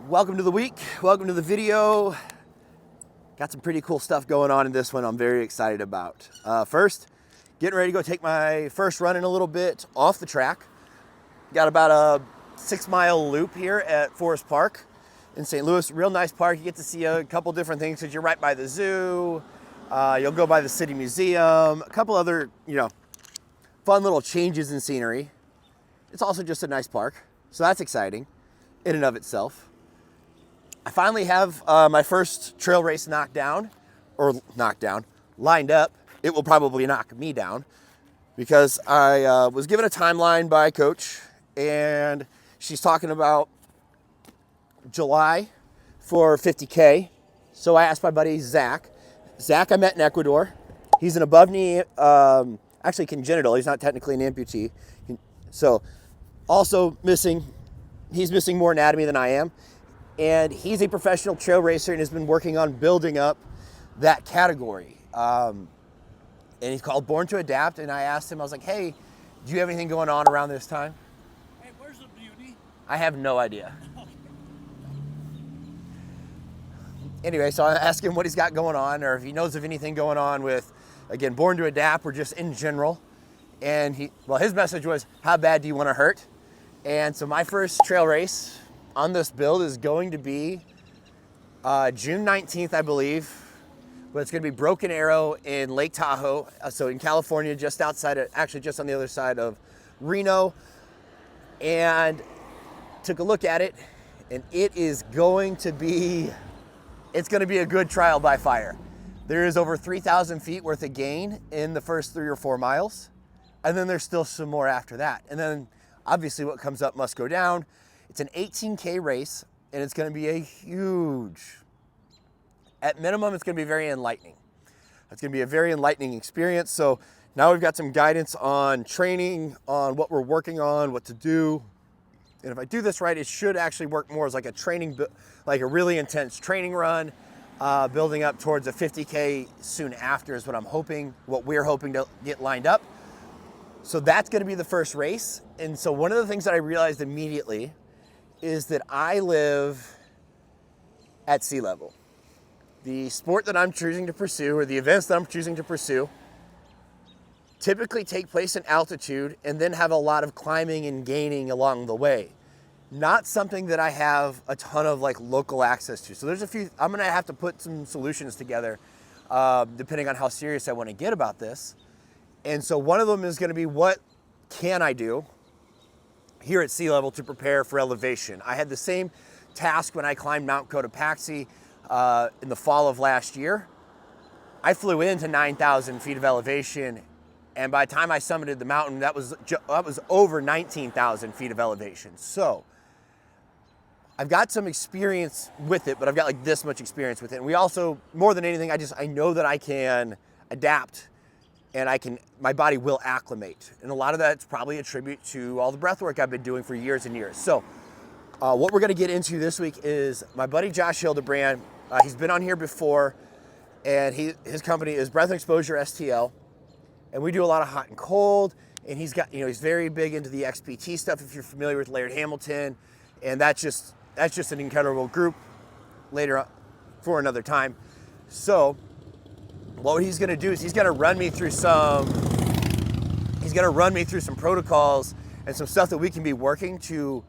Welcome to the week. Welcome to the video. Got some pretty cool stuff going on in this one I'm very excited about. First, getting ready to go take my first run in a little bit off the track. Got about a 6-mile loop here at Forest Park in St. Louis. Real nice park. You get to see a couple different things because you're right by the zoo. You'll go by the city museum, a couple other, fun little changes in scenery. It's also just a nice park, so that's exciting in and of itself. I finally have my first trail race lined up. It will probably knock me down because I was given a timeline by a coach, and she's talking about July for 50K. So I asked my buddy Zach. Zach I met in Ecuador. He's an above knee, actually congenital. He's not technically an amputee. So also he's missing more anatomy than I am. And he's a professional trail racer and has been working on building up that category. And he's called Born to Adapt. And I asked him, I was like, hey, do you have anything going on around this time? Hey, where's the beauty? I have no idea. Anyway, so I asked him what he's got going on, or if he knows of anything going on with, again, Born to Adapt, or just in general. And his message was, how bad do you want to hurt? And so my first trail race on this build is going to be June 19th, I believe. But it's going to be Broken Arrow in Lake Tahoe. So in California, just on the other side of Reno. And took a look at it, and it's going to be a good trial by fire. There is over 3,000 feet worth of gain in the first 3 or 4 miles. And then there's still some more after that. And then obviously what comes up must go down. It's an 18K race, and it's going to be at minimum, it's going to be very enlightening. It's going to be a very enlightening experience. So now we've got some guidance on training, on what we're working on, what to do. And if I do this right, it should actually work more as like a really intense training run, building up towards a 50K soon after is what we're hoping to get lined up. So that's going to be the first race. And so one of the things that I realized immediately is that I live at sea level. The sport that I'm choosing to pursue, or the events that I'm choosing to pursue, typically take place in altitude and then have a lot of climbing and gaining along the way. Not something that I have a ton of local access to. So there's I'm gonna have to put some solutions together depending on how serious I wanna get about this. And so one of them is gonna be, what can I do here at sea level to prepare for elevation? I had the same task when I climbed Mount Cotopaxi in the fall of last year. I flew into 9,000 feet of elevation, and by the time I summited the mountain, that was over 19,000 feet of elevation. So I've got some experience with it, but I've got this much experience with it. And we also, more than anything, I know that I can adapt, and my body will acclimate. And a lot of that's probably a tribute to all the breath work I've been doing for years and years. So what we're gonna get into this week is my buddy Josh Hildebrand. He's been on here before, and his company is Breath and Exposure STL. And we do a lot of hot and cold, and he's very big into the XPT stuff, if you're familiar with Laird Hamilton. And that's just an incredible group later for another time. So what he's gonna do is he's gonna run me through some protocols and some stuff that we can be working to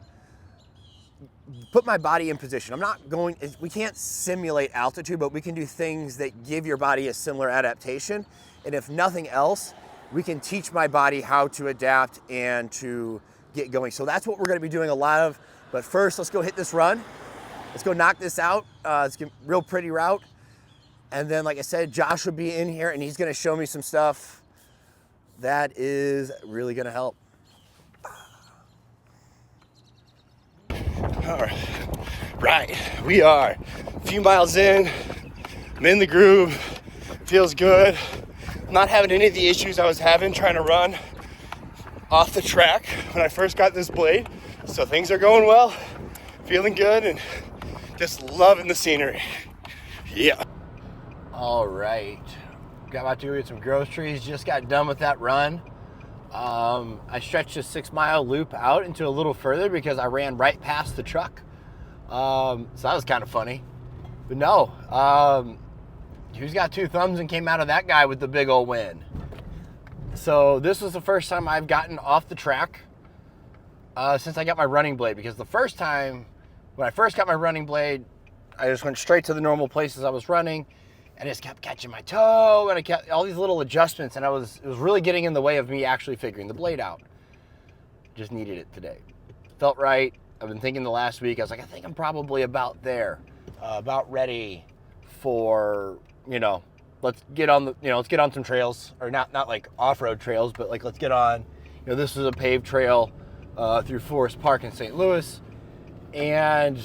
put my body in position. We can't simulate altitude, but we can do things that give your body a similar adaptation. And if nothing else, we can teach my body how to adapt and to get going. So that's what we're gonna be doing a lot of. But first, let's go hit this run. Let's go knock this out. It's a real pretty route. And then, like I said, Josh will be in here, and he's gonna show me some stuff that is really gonna help. All right, we are a few miles in. I'm in the groove, feels good. I'm not having any of the issues I was having trying to run off the track when I first got this blade. So things are going well, feeling good, and just loving the scenery. Yeah. All right, got about to go get some groceries. Just got done with that run. I stretched a 6-mile loop out into a little further because I ran right past the truck. So that was kind of funny. But no, who's got two thumbs and came out of that guy with the big old win? So this was the first time I've gotten off the track since I got my running blade, because the first time when I first got my running blade, I just went straight to the normal places I was running and just kept catching my toe, and I kept all these little adjustments, and it was really getting in the way of me actually figuring the blade out. Just needed it today. Felt right. I've been thinking the last week, I was like, I think I'm probably about there, about ready for, let's get on some trails, or not like off-road trails, but like let's get on, this is a paved trail through Forest Park in St. Louis, and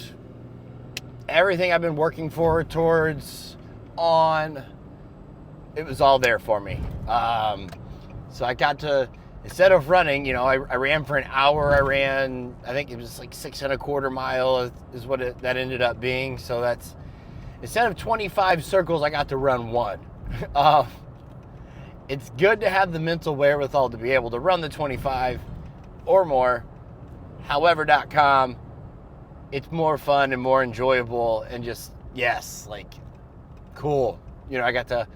everything I've been working forward towards it was all there for me. So I got to, instead of running, I ran for an hour. I think it was like 6.25 miles is what that ended up being. So that's, instead of 25 circles, I got to run one. It's good to have the mental wherewithal to be able to run the 25 or more. However.com, it's more fun and more enjoyable, and just, yes, like, cool. I got to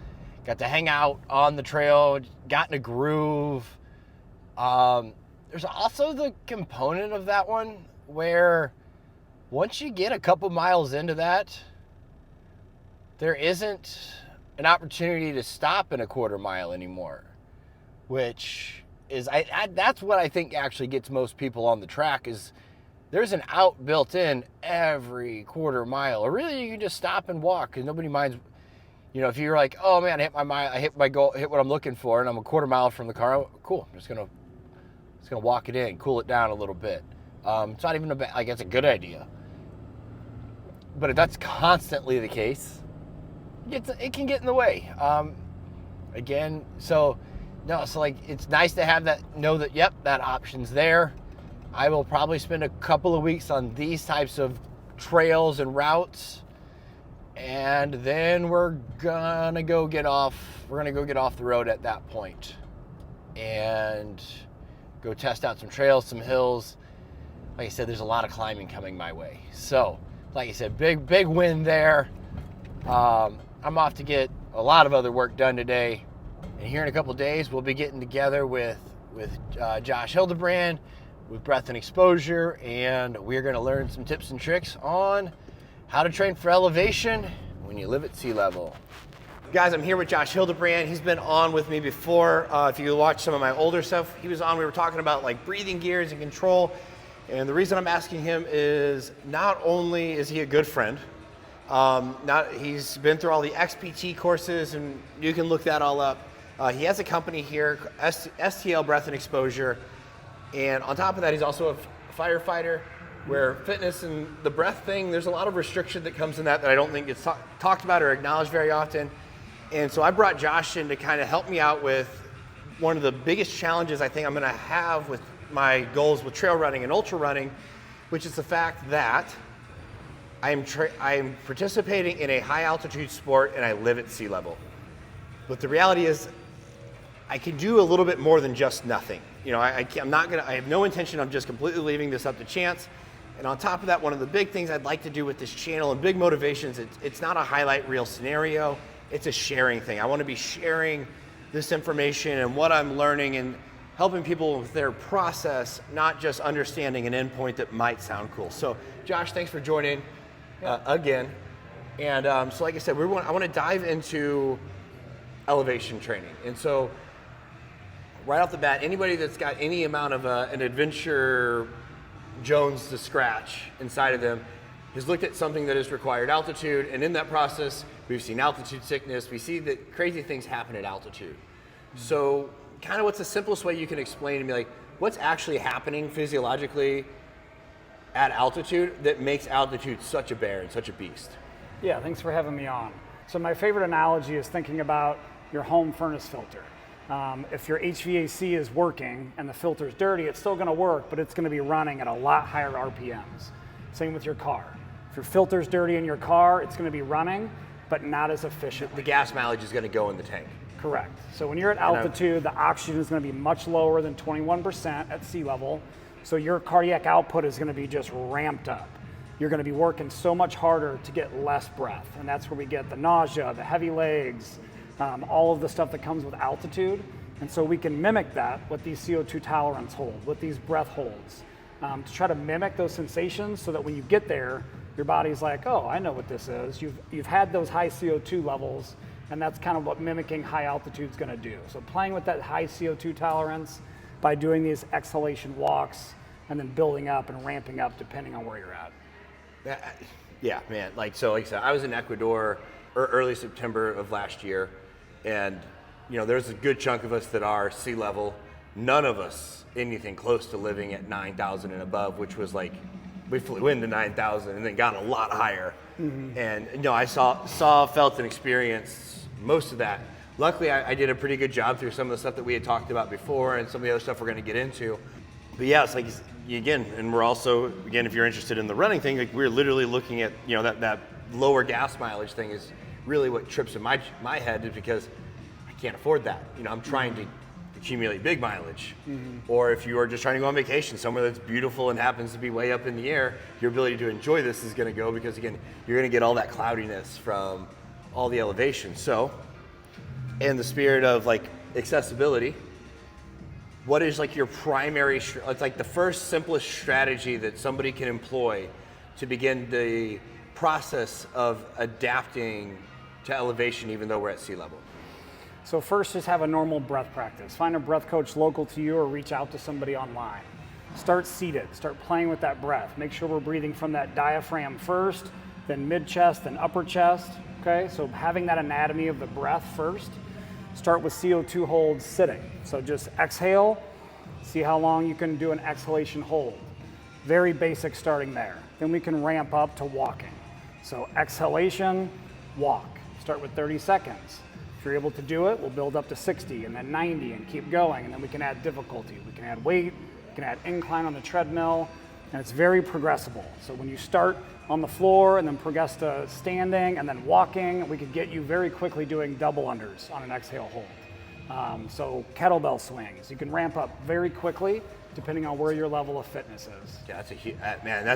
hang out on the trail, got in a groove. There's also the component of that one where once you get a couple miles into that, there isn't an opportunity to stop in a quarter mile anymore, which is, that's what I think actually gets most people on the track, is there's an out built in every quarter mile, or really you can just stop and walk because nobody minds. If you're like, oh man, I hit my goal, hit what I'm looking for, and I'm a quarter mile from the car, cool, I'm just gonna walk it in, cool it down a little bit. It's not even it's a good idea. But if that's constantly the case, it can get in the way. It's nice to have that, know that, yep, that option's there. I will probably spend a couple of weeks on these types of trails and routes, and then we're gonna go get off the road at that point and go test out some trails, some hills. Like I said, there's a lot of climbing coming my way. So, like I said, big win there. I'm off to get a lot of other work done today, and here in a couple of days we'll be getting together with Josh Hildebrand with Breath and Exposure, and we're going to learn some tips and tricks on how to train for elevation when you live at sea level. Guys, I'm here with Josh Hildebrand. He's been on with me before. If you watch some of my older stuff, we were talking about like breathing gears and control. And the reason I'm asking him is, not only is he a good friend, he's been through all the XPT courses, and you can look that all up. He has a company here, STL Breath and Exposure. And on top of that, he's also a firefighter, where fitness and the breath thing, there's a lot of restriction that comes in that I don't think gets talked about or acknowledged very often. And so I brought Josh in to kind of help me out with one of the biggest challenges I think I'm going to have with my goals with trail running and ultra running, which is the fact that I'm participating in a high altitude sport and I live at sea level. But the reality is, I can do a little bit more than just nothing. I have no intention of just completely leaving this up to chance. And on top of that, one of the big things I'd like to do with this channel and big motivations, it's not a highlight reel scenario, it's a sharing thing. I want to be sharing this information and what I'm learning and helping people with their process, not just understanding an endpoint that might sound cool. So Josh, thanks for joining again. And so like I said, I want to dive into elevation training. And so right off the bat, anybody that's got any amount of an adventure Jones to scratch inside of them has looked at something that has required altitude, and in that process, we've seen altitude sickness. We see that crazy things happen at altitude. So kind of what's the simplest way you can explain to me, like, what's actually happening physiologically at altitude that makes altitude such a bear and such a beast? Yeah, thanks for having me on. So my favorite analogy is thinking about your home furnace filter. If your HVAC is working and the filter's dirty, it's still gonna work, but it's gonna be running at a lot higher RPMs. Same with your car. If your filter's dirty in your car, it's gonna be running, but not as efficient. The gas mileage is gonna go in the tank. Correct. So when you're at altitude, the oxygen is gonna be much lower than 21% at sea level. So your cardiac output is gonna be just ramped up. you're gonna be working so much harder to get less breath. And that's where we get the nausea, the heavy legs, all of the stuff that comes with altitude. And so we can mimic that with these CO2 tolerance holds, with these breath holds, to try to mimic those sensations so that when you get there, your body's like, oh, I know what this is. You've had those high CO2 levels, and that's kind of what mimicking high altitude is gonna do. So playing with that high CO2 tolerance by doing these exhalation walks and then building up and ramping up depending on where you're at. Yeah, man. Like I said, I was in Ecuador early September of last year, and there's a good chunk of us that are sea level. None of us anything close to living at 9,000 and above, which was like, we flew into 9,000 and then got a lot higher. Mm-hmm. And I saw, felt, and experienced most of that. Luckily, I did a pretty good job through some of the stuff that we had talked about before and some of the other stuff we're going to get into. But yeah, it's like, again, and we're also, again, if you're interested in the running thing, like we're literally looking at, that lower gas mileage thing is really what trips in my head, is because I can't afford that. I'm trying to accumulate big mileage. Mm-hmm. Or if you are just trying to go on vacation somewhere that's beautiful and happens to be way up in the air, your ability to enjoy this is going to go, because again, you're going to get all that cloudiness from all the elevation. So, in the spirit of like accessibility, what is like your primary, it's like the first simplest strategy that somebody can employ to begin the process of adapting to elevation even though we're at sea level? So first, just have a normal breath practice. Find a breath coach local to you or reach out to somebody online. Start seated, start playing with that breath. Make sure we're breathing from that diaphragm first, then mid-chest, then upper chest, okay? So having that anatomy of the breath first. Start with CO2 holds sitting. So just exhale, see how long you can do an exhalation hold. Very basic starting there. Then we can ramp up to walking. So exhalation, walk. Start with 30 seconds. If you're able to do it, we'll build up to 60 and then 90 and keep going, and then we can add difficulty. We can add weight, we can add incline on the treadmill, and it's very progressible. So when you start on the floor and then progress to standing and then walking, we could get you very quickly doing double unders on an exhale hold. So kettlebell swings, you can ramp up very quickly depending on where your level of fitness is. Yeah, that's a huge, man,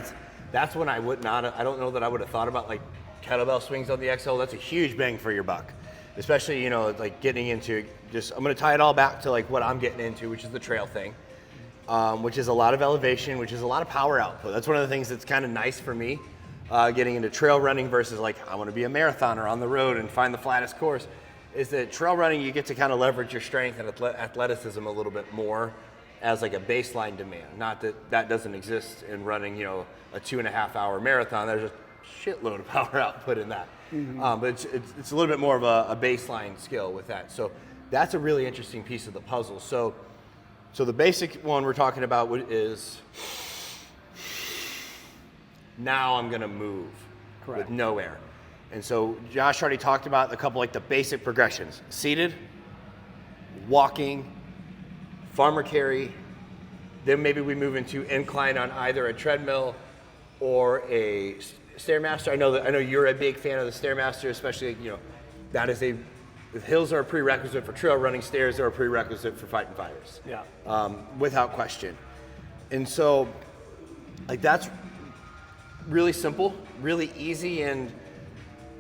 that's when I would not, I don't know that I would have thought about like kettlebell swings on the exhale. That's a huge bang for your buck. Especially, like getting into I'm going to tie it all back to like what I'm getting into, which is the trail thing, which is a lot of elevation, which is a lot of power output. That's one of the things that's kind of nice for me, getting into trail running versus like, I want to be a marathoner on the road and find the flattest course, is that trail running, you get to kind of leverage your strength and athleticism a little bit more as like a baseline demand. Not that doesn't exist in running, a 2.5 hour marathon. There's a shitload of power output in that. Mm-hmm. But it's a little bit more of a baseline skill with that. So that's a really interesting piece of the puzzle. So the basic one we're talking about is, now I'm gonna move. Correct. With no air. And so Josh already talked about a couple like the basic progressions: seated, walking, farmer carry, then maybe we move into incline on either a treadmill or a Stairmaster. I know you're a big fan of the Stairmaster, especially, that is the hills are a prerequisite for trail running, stairs are a prerequisite for fighting fires. Yeah. Without question. And so, like, that's really simple, really easy, and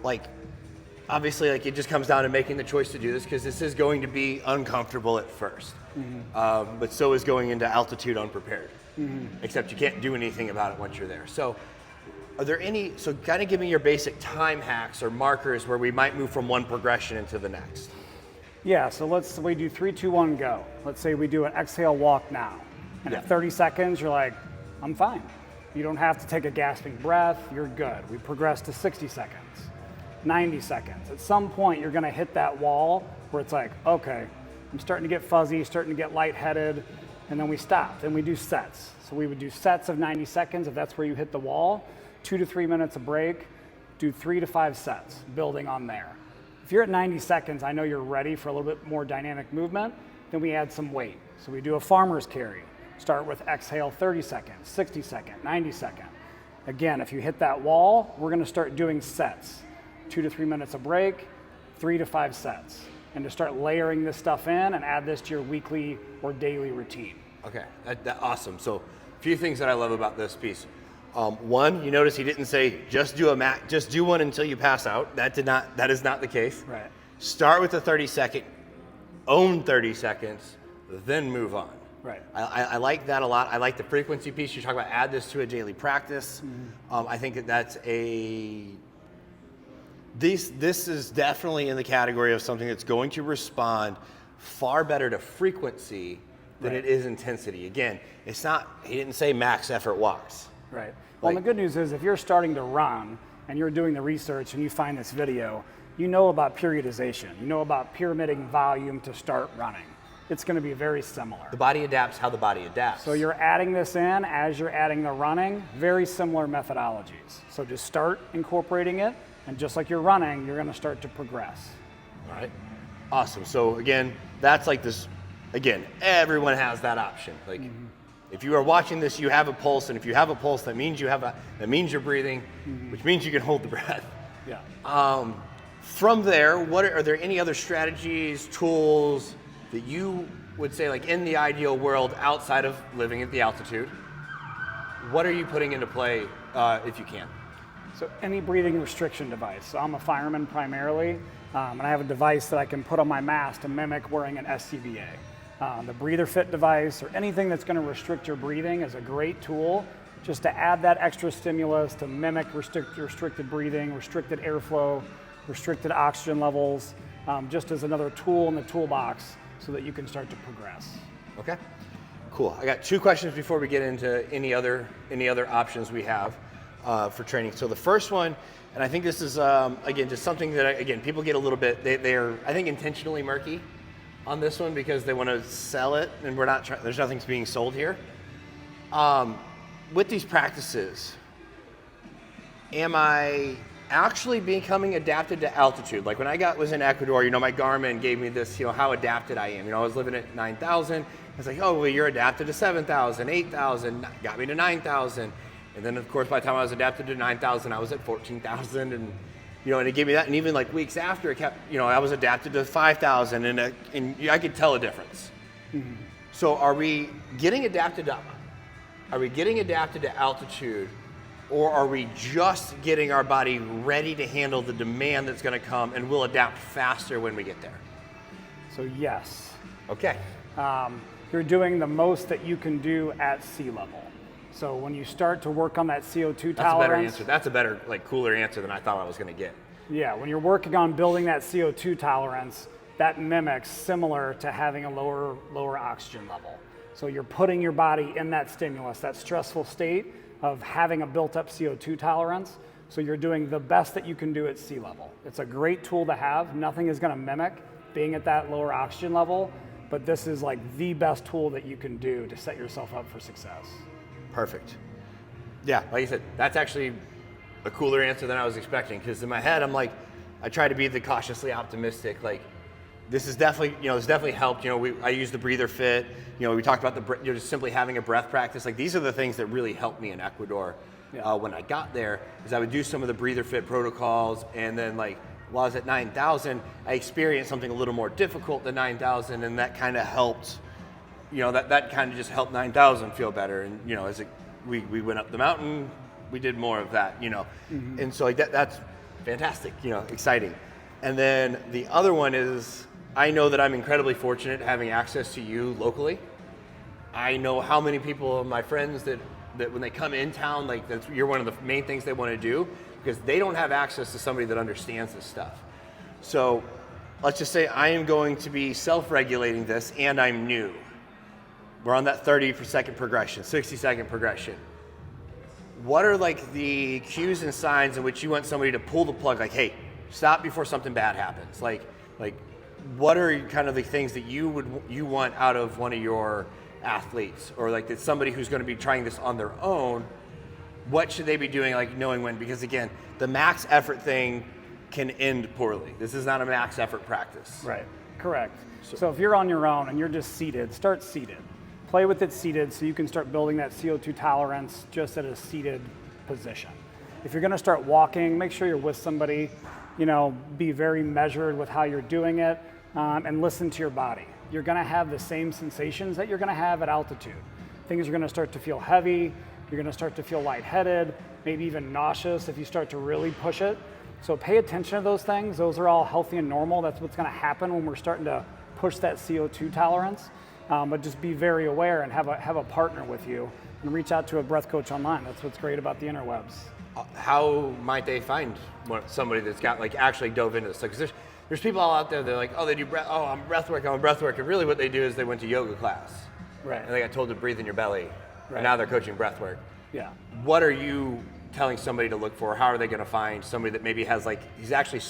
like, obviously, like, it just comes down to making the choice to do this, because this is going to be uncomfortable at first. Mm-hmm. But so is going into altitude unprepared. Mm-hmm. Except you can't do anything about it once you're there. So are there so kind of give me your basic time hacks or markers where we might move from one progression into the next. Yeah, so we do 3, 2, 1, go. Let's say we do an exhale walk now. And at 30 seconds, you're like, I'm fine. You don't have to take a gasping breath, you're good. We progress to 60 seconds, 90 seconds. At some point, you're gonna hit that wall where it's like, okay, I'm starting to get fuzzy, starting to get lightheaded, and then we stop. Then we do sets. So we would do sets of 90 seconds if that's where you hit the wall. 2 to 3 minutes of break, do 3 to 5 sets, building on there. If you're at 90 seconds, I know you're ready for a little bit more dynamic movement, then we add some weight. So we do a farmer's carry. Start with exhale 30 seconds, 60 second, 90 second. Again, if you hit that wall, we're gonna start doing sets. 2 to 3 minutes of break, 3 to 5 sets. And to start layering this stuff in and add this to your weekly or daily routine. Okay, that's awesome. So a few things that I love about this piece. One, you notice he didn't say just do one until you pass out. That is not the case. Right. Start with the 30-second, own 30 seconds, then move on. Right. I like that a lot. I like the frequency piece. You talk about add this to a daily practice. I think that's this is definitely in the category of something that's going to respond far better to frequency than it is intensity. Again, it's not, he didn't say max effort walks. Right. Well, and the good news is if you're starting to run and you're doing the research and you find this video, you know about periodization. You know about pyramiding volume to start running. It's going to be very similar. The body adapts how the body adapts. So you're adding this in as you're adding the running, very similar methodologies. So just start incorporating it, and just like you're running, you're going to start to progress. All right. Awesome. So again, that's like this, again, everyone has that option. Like if you are watching this, you have a pulse, and if you have a pulse, that means you're breathing, which means you can hold the breath. Yeah. From there, are there any other strategies, tools that you would say, like in the ideal world, outside of living at the altitude, what are you putting into play if you can? So any breathing restriction device. So I'm a fireman primarily, and I have a device that I can put on my mask to mimic wearing an SCBA. The Breather Fit device or anything that's going to restrict your breathing is a great tool just to add that extra stimulus to mimic restricted breathing, restricted airflow, restricted oxygen levels, just as another tool in the toolbox so that you can start to progress. Okay, cool. I got 2 questions before we get into any other options we have for training. So the first one, and I think this is, again, just something that, people get a little bit, they're, I think, intentionally murky on this one because they want to sell it, and we're not there's nothing being sold here. With these practices, am I actually becoming adapted to altitude? Like when I was in Ecuador, my Garmin gave me this, how adapted I am. I was living at 9,000. I was like, oh, well, you're adapted to 7,000, 8,000, got me to 9,000. And then, of course, by the time I was adapted to 9,000, I was at 14,000. And it gave me that. And even like weeks after, it kept, I was adapted to 5,000. And I could tell a difference. So are we getting adapted to altitude? Or are we just getting our body ready to handle the demand that's going to come, and we'll adapt faster when we get there? So yes. Okay. You're doing the most that you can do at sea level. So when you start to work on that CO2 tolerance. That's a better answer. That's a better, cooler answer than I thought I was going to get. Yeah, when you're working on building that CO2 tolerance, that mimics similar to having a lower oxygen level. So you're putting your body in that stimulus, that stressful state of having a built-up CO2 tolerance. So you're doing the best that you can do at sea level. It's a great tool to have. Nothing is going to mimic being at that lower oxygen level, but this is like the best tool that you can do to set yourself up for success. Perfect. Yeah, like you said, that's actually a cooler answer than I was expecting, because in my head, I'm like, I try to be the cautiously optimistic, like, this is definitely, this definitely helped. I use the Breather Fit. We talked about just simply having a breath practice. Like, these are the things that really helped me in Ecuador when I got there, is I would do some of the Breather Fit protocols, and then while I was at 9,000, I experienced something a little more difficult than 9,000, and that kind of helped. That kind of just helped 9,000 feel better. And as we went up the mountain, we did more of that. And so that's fantastic. Exciting. And then the other one is, I know that I'm incredibly fortunate having access to you locally. I know how many people, my friends, that when they come in town, you're one of the main things they want to do, because they don't have access to somebody that understands this stuff. So let's just say I am going to be self-regulating this, and I'm new. We're on that 30-second progression, 60-second progression. What are the cues and signs in which you want somebody to pull the plug, hey, stop before something bad happens? What are kind of the things that you want out of one of your athletes, or that somebody who's going to be trying this on their own? What should they be doing, knowing when? Because again, the max effort thing can end poorly. This is not a max effort practice. Right, correct. So if you're on your own and you're just seated, start seated. Play with it seated so you can start building that CO2 tolerance just at a seated position. If you're going to start walking, make sure you're with somebody. Be very measured with how you're doing it, and listen to your body. You're going to have the same sensations that you're going to have at altitude. Things are going to start to feel heavy. You're going to start to feel lightheaded, maybe even nauseous if you start to really push it. So pay attention to those things. Those are all healthy and normal. That's what's going to happen when we're starting to push that CO2 tolerance. But just be very aware and have a partner with you, and reach out to a breath coach online. That's what's great about the interwebs. How might they find somebody that's got like actually dove into this? Because there's people all out there, they're like, oh, they do breath, oh, I'm breathwork, and really what they do is they went to yoga class. Right. And they got told to breathe in your belly. Right. And now they're coaching breathwork. Yeah. What are you telling somebody to look for? How are they going to find somebody that maybe has like, he's actually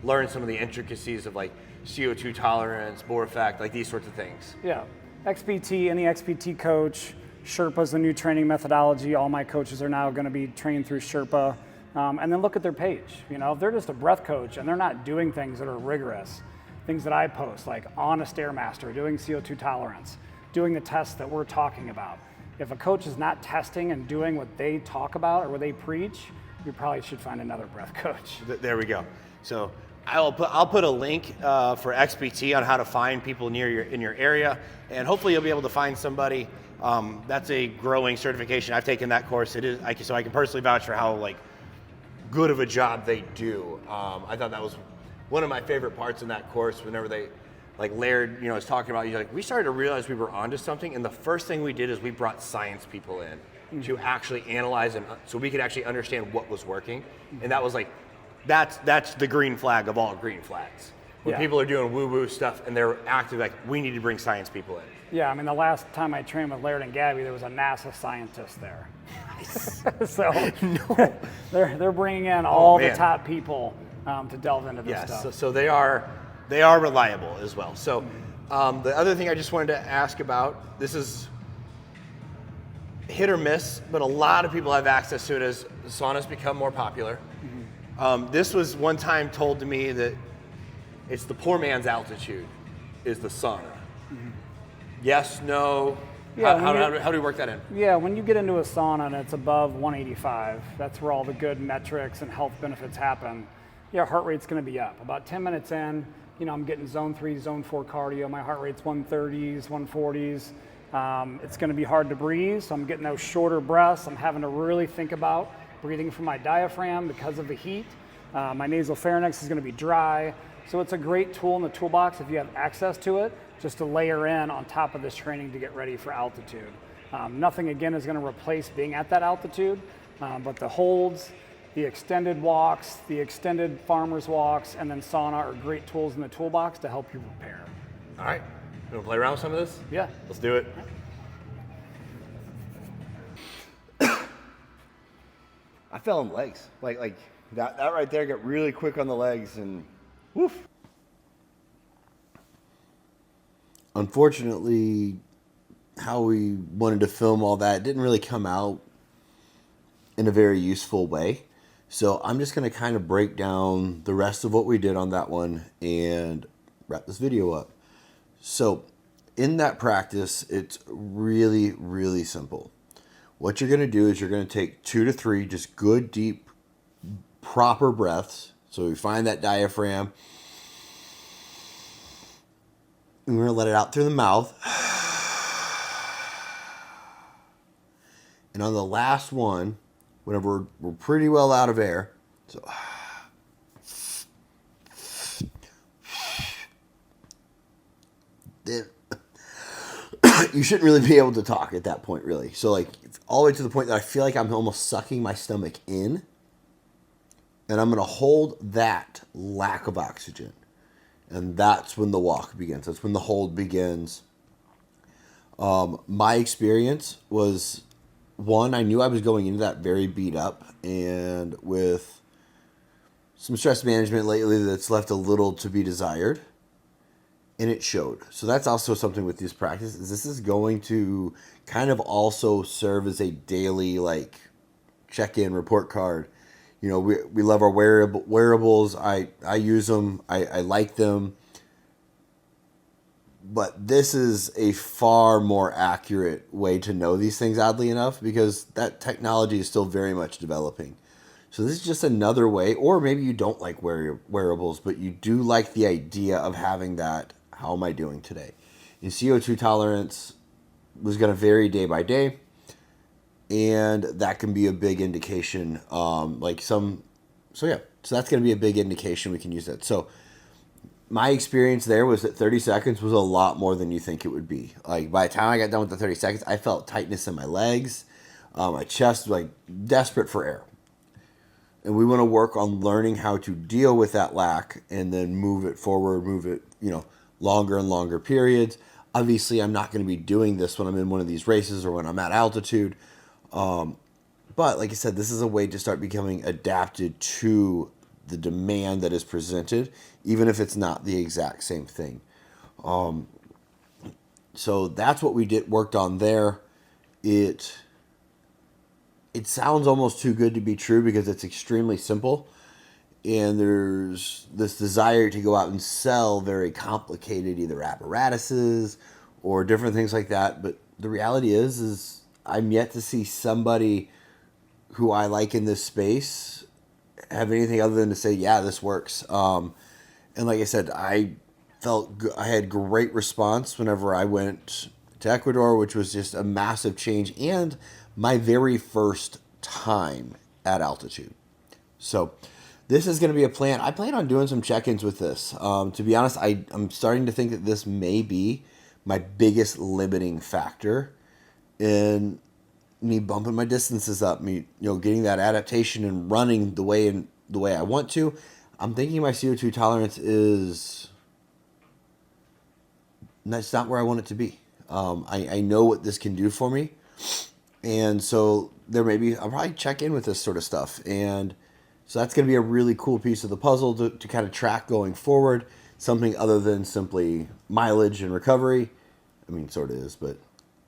learned some of the intricacies of like CO2 tolerance, bore effect, like these sorts of things? Yeah. XPT, any XPT coach, Sherpa's a new training methodology. All my coaches are now going to be trained through Sherpa. And then look at their page. You know, if they're just a breath coach and they're not doing things that are rigorous, things that I post, like on a Stairmaster, doing CO2 tolerance, doing the tests that we're talking about. If a coach is not testing and doing what they talk about or what they preach, you probably should find another breath coach. There we go. So I'll put a link for XPT on how to find people in your area, and hopefully you'll be able to find somebody. That's a growing certification. I've taken that course. So I can personally vouch for how like good of a job they do. I thought that was one of my favorite parts in that course. Whenever they like Laird, was talking about, we started to realize we were onto something, and the first thing we did is we brought science people in to actually analyze and so we could actually understand what was working, and that was like. That's the green flag of all green flags. When people are doing woo-woo stuff and they're active, like, we need to bring science people in. Yeah, I mean, the last time I trained with Laird and Gabby, there was a NASA scientist there. Nice. So they're bringing in all the top people to delve into this stuff. So they are reliable as well. So the other thing I just wanted to ask about, this is hit or miss, but a lot of people have access to it as saunas become more popular. This was one time told to me that it's the poor man's altitude is the sauna. Yes, no. Yeah, how do we work that in? Yeah, when you get into a sauna and it's above 185, that's where all the good metrics and health benefits happen. Yeah, heart rate's going to be up. About 10 minutes in, I'm getting zone 3, zone 4 cardio. My heart rate's 130s, 140s. It's going to be hard to breathe, so I'm getting those shorter breaths. I'm having to really think about breathing from my diaphragm because of the heat. My nasal pharynx is going to be dry. So it's a great tool in the toolbox if you have access to it, just to layer in on top of this training to get ready for altitude. Nothing, again, is going to replace being at that altitude, but the holds, the extended walks, the extended farmer's walks, and then sauna are great tools in the toolbox to help you prepare. All right. You want to play around with some of this? Yeah. Let's do it. I fell on the legs. Like that right there got really quick on the legs, and woof. Unfortunately, how we wanted to film all that didn't really come out in a very useful way. So I'm just going to kind of break down the rest of what we did on that one and wrap this video up. So in that practice, it's really, really simple. What you're going to do is you're going to take 2 to 3 just good, deep, proper breaths. So we find that diaphragm. And we're going to let it out through the mouth. And on the last one, whenever we're pretty well out of air, so you shouldn't really be able to talk at that point, really. So like all the way to the point that I feel like I'm almost sucking my stomach in, and I'm going to hold that lack of oxygen. And that's when the walk begins. That's when the hold begins. My experience was, one, I knew I was going into that very beat up, and with some stress management lately that's left a little to be desired, and it showed. So that's also something with this practice, is this is going to kind of also serve as a daily like check-in report card. You know, we love our wearables. I use them. I like them. But this is a far more accurate way to know these things, oddly enough, because that technology is still very much developing. So this is just another way, or maybe you don't like wearables, but you do like the idea of having that, how am I doing today? And CO2 tolerance was going to vary day by day. and that can be a big indication. So that's going to be a big indication. We can use that. So my experience there was that 30 seconds was a lot more than you think it would be. Like by the time I got done with the 30 seconds, I felt tightness in my legs, my chest, like desperate for air. And we want to work on learning how to deal with that lack and then move it forward, move it, longer and longer periods. Obviously, I'm not going to be doing this when I'm in one of these races or when I'm at altitude. But like I said, this is a way to start becoming adapted to the demand that is presented, even if it's not the exact same thing. So that's what we worked on there. It sounds almost too good to be true because it's extremely simple. And there's this desire to go out and sell very complicated either apparatuses or different things like that. But the reality is I'm yet to see somebody who I like in this space have anything other than to say, yeah, this works. And like I said, I had great response whenever I went to Ecuador, which was just a massive change and my very first time at altitude. So this is going to be a plan. I plan on doing some check-ins with this. To be honest, I'm starting to think that this may be my biggest limiting factor in me bumping my distances up, me getting that adaptation and running the way I want to. I'm thinking my CO2 tolerance that's not where I want it to be. I know what this can do for me, and so I'll probably check in with this sort of stuff, and so that's going to be a really cool piece of the puzzle to kind of track going forward. Something other than simply mileage and recovery. I mean, sort of is, but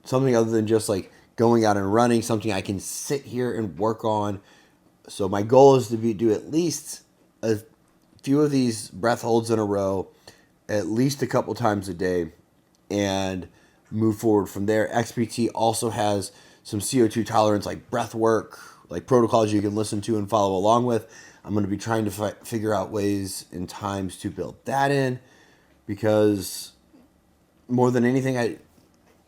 something other than just like going out and running, something I can sit here and work on. So my goal is to do at least a few of these breath holds in a row, at least a couple times a day, and move forward from there. XPT also has some CO2 tolerance, like breath work, like protocols you can listen to and follow along with. I'm going to be trying to figure out ways and times to build that in, because more than anything,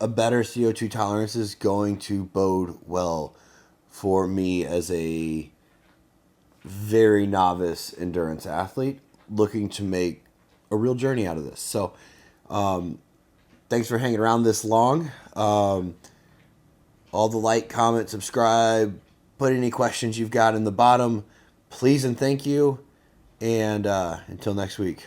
a better CO2 tolerance is going to bode well for me as a very novice endurance athlete looking to make a real journey out of this. So thanks for hanging around this long. All the like, comment, subscribe, put any questions you've got in the bottom. Please and thank you. And until next week.